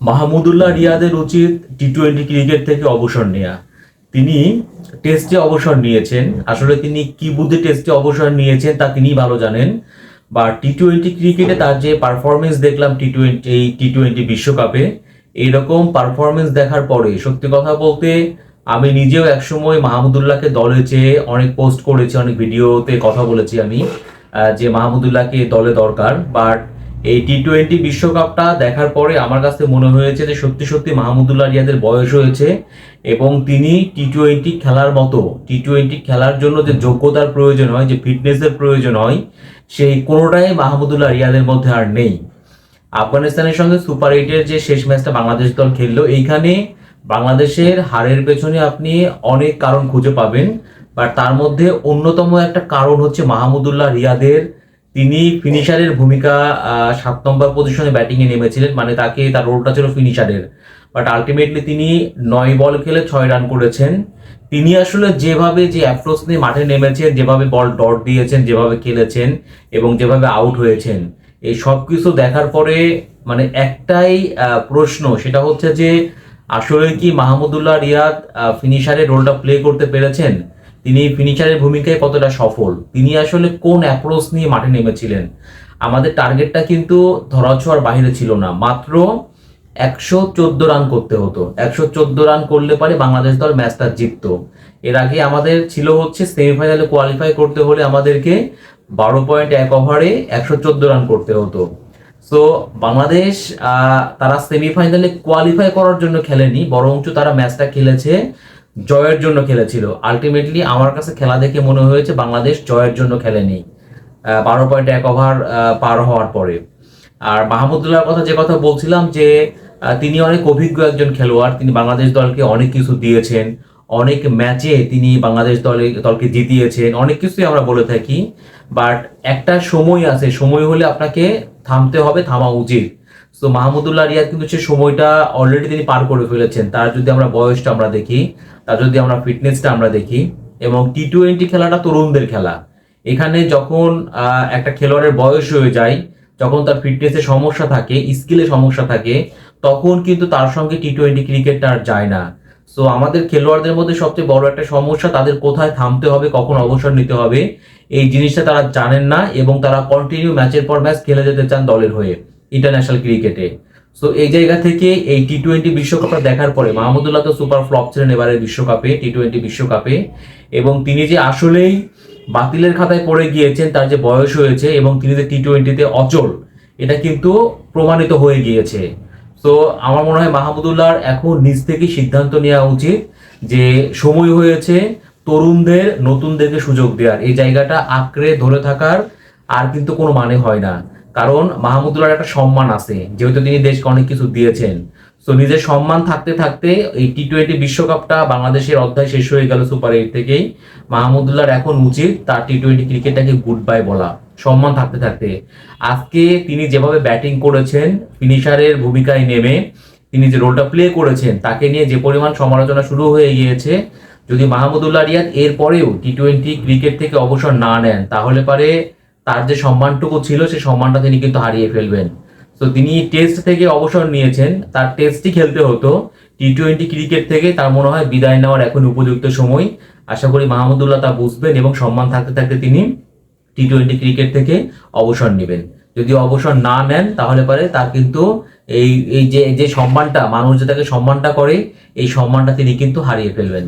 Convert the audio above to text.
মাহমুদুল্লাহ রিয়াদের উচিত টি-20 ক্রিকেট থেকে অবসর নেওয়া। তিনি টেস্টে অবসর নিয়েছেন, আসলে তিনি কি বুদ্ধি টেস্টে অবসর নিয়েছেন তা তিনি ভালো জানেন। বা টি-20 ক্রিকেটে তার যে পারফরমেন্স দেখলাম টি-20 বিশ্বকাপে, এইরকম পারফরমেন্স দেখার পরে সত্যি কথা বলতে আমি নিজেও একসময় মাহমুদুল্লাহকে দলে চেয়ে অনেক পোস্ট করেছি, অনেক ভিডিওতে কথা বলেছি আমি যে মাহমুদুল্লাহকে দলে দরকার। বাট এই টি-20 বিশ্বকাপটা দেখার পরে আমার কাছে মনে হয়েছে যে সত্যি সত্যি মাহমুদুল্লাহ রিয়াদের বয়স হয়েছে এবং তিনি টি-20 খেলার মতো, টি-20 খেলার জন্য যে যোগ্যতার প্রয়োজন হয়, যে ফিটনেসের প্রয়োজন হয়, সেই কোনোটাই মাহমুদুল্লাহ রিয়াদের মধ্যে আর নেই। আফগানিস্তানের সঙ্গে সুপার 8-এর যে শেষ ম্যাচটা বাংলাদেশ দল খেললো, এইখানে বাংলাদেশের হারের পেছনে আপনি অনেক কারণ খুঁজে পাবেন, বাট তার মধ্যে অন্যতম একটা কারণ হচ্ছে মাহমুদুল্লাহ রিয়াদের, তিনি ফিনিশারের ভূমিকা 7 নম্বর পজিশনে ব্যাটিংয়ে নেমেছিলেন, মানে তার রোলটা ছিল ফিনিশারের। বাট আলটিমেটলি তিনি 9 বল খেলে 6 রান করেছেন। তিনি আসলে যেভাবে যে অ্যাপ্রোচ নিয়ে মাঠে নেমেছেন, যেভাবে বল ডট দিয়েছেন, যেভাবে খেলেছেন এবং যেভাবে আউট হয়েছেন, এই সব কিছু দেখার পরে মানে একটাই প্রশ্ন, সেটা হচ্ছে যে আসলে কি মাহমুদুল্লাহ রিয়াদ ফিনিশারের রোলটা প্লে করতে পেরেছেন? তিনি ফিনিশারের ভূমিকায় কতটা সফল? তিনি আসলে কোন অ্যাপ্রোচ নিয়ে মাঠে নেমেছিলেন? আমাদের টার্গেটটা কিন্তু ধরাছোঁয়ার বাইরে ছিল না, মাত্র 114 রান করতে হতো। 114 রান করলে পারে বাংলাদেশ দল ম্যাচটা জিততো। এর আগে আমাদের ছিল হচ্ছে সেমিফাইনালে কোয়ালিফাই করতে হলে আমাদেরকে 12.1 ওভারে 114 রান করতে হতো। সো বাংলাদেশ তারা সেমিফাইনালে কোয়ালিফাই করার জন্য খেলেনি, বরঞ্চ তারা ম্যাচটা খেলেছে জয়ের জন্য খেলেছিল। আলটিমেটলি আমার কাছে খেলা দেখে মনে হয়েছে বাংলাদেশ জয়ের জন্য খেলেনি 12.1 ওভার পার হওয়ার পরে। আর মাহমুদুল্লাহর কথা যে কথা বলছিলাম যে তিনি অনেক অভিজ্ঞ একজন খেলোয়াড়, তিনি বাংলাদেশ দলকে অনেক কিছু দিয়েছেন, অনেক ম্যাচে তিনি বাংলাদেশ দলকে জিতিয়েছেন, অনেক কিছুই আমরা বলে থাকি। বাট একটা সময় আছে, সময় হলে আপনাকে থামতে হবে, থামা উচিত। সো মাহমুদুল্লাহ রিয়াদ কিন্তু সে সময়টা অলরেডি তিনি পার করে ফেলেছেন। তার যদি আমরা বয়সটা আমরা দেখি, তার যদি আমরা ফিটনেসটা আমরা দেখি, এবং টি-20 খেলাটা তরুণদের খেলা। এখানে যখন একটা খেলোয়াড়ের বয়স হয়ে যায়, যখন তার ফিটনেসে সমস্যা থাকে, স্কিলে সমস্যা থাকে, তখন কিন্তু তার সঙ্গে টি-20 ক্রিকেটটা আর যায় না। সো আমাদের খেলোয়াড়দের মধ্যে সবচেয়ে বড় একটা সমস্যা, তাদের কোথায় থামতে হবে, কখন অবসর নিতে হবে, এই জিনিসটা তারা জানেন না এবং তারা কন্টিনিউ ম্যাচের পর ম্যাচ খেলে যেতে চান দলের হয়ে ইন্টারন্যাশনাল ক্রিকেটে। সো এই জায়গা থেকে এই টি-20 বিশ্বকাপটা দেখার পরে মাহমুদুল্লাহ তো সুপার ফ্লপ ছিলেন এবারের বিশ্বকাপে, টি-20 বিশ্বকাপে, এবং তিনি যে আসলেই বাতিলের খাতায় পড়ে গিয়েছেন, তার যে বয়স হয়েছে এবং তিনি যে টি-20-তে অচল, এটা কিন্তু প্রমাণিত হয়ে গিয়েছে। তো আমার মনে হয় মাহমুদুল্লাহর এখন নিজ থেকে সিদ্ধান্ত নেওয়া উচিত যে সময় হয়েছে তরুণদের, নতুনদেরকে সুযোগ দেওয়ার। এই জায়গাটা আঁকড়ে ধরে থাকার আর কিন্তু কোনো মানে হয় না, কারণ মাহমুদুল্লাহর একটা সম্মান আছে, যেহেতু তিনি দেশকে অনেক কিছু দিয়েছেন। তো নিজের সম্মান থাকতে থাকতে এই টি-20 বিশ্বকাপটা বাংলাদেশের অধ্যায় শেষ হয়ে গেল সুপার 8 থেকেই। মাহমুদুল্লাহর এখন উচিত তার টি-20 ক্রিকেটটাকে গুড বাই বলা, সম্মান থাকতে থাকতে। আজকে তিনি যেভাবে ব্যাটিং করেছেন, ফিনিশারের ভূমিকায় নেমে তিনি যে রোলটা প্লে করেছেন, তাকে নিয়ে যে পরিমাণ সমালোচনা শুরু হয়ে গিয়েছে, যদি মাহমুদুল্লাহ রিয়াদ এর পরেও টি-20 ক্রিকেট থেকে অবসর না নেন, তাহলে পারে তার যে সম্মানটুকু ছিল সেই সম্মানটা তিনি কিন্তু হারিয়ে ফেলবেন। তো তিনি টেস্ট থেকে অবসর নিয়েছেন, তার টেস্টই খেলতে হতো, টি-20 ক্রিকেট থেকে তার মনে হয় বিদায় নেওয়ার এখন উপযুক্ত সময়। আশা করি মাহমুদুল্লাহ তা বুঝবেন এবং সম্মান থাকতে থাকতে তিনি টি-20 ক্রিকেট থেকে অবসর নেবেন। যদি অবসর না নেন তাহলে পারে তার কিন্তু এই এই যে যে সম্মানটা, মানুষ যে তাকে সম্মানটা করে, এই সম্মানটা তিনি কিন্তু হারিয়ে ফেলবেন।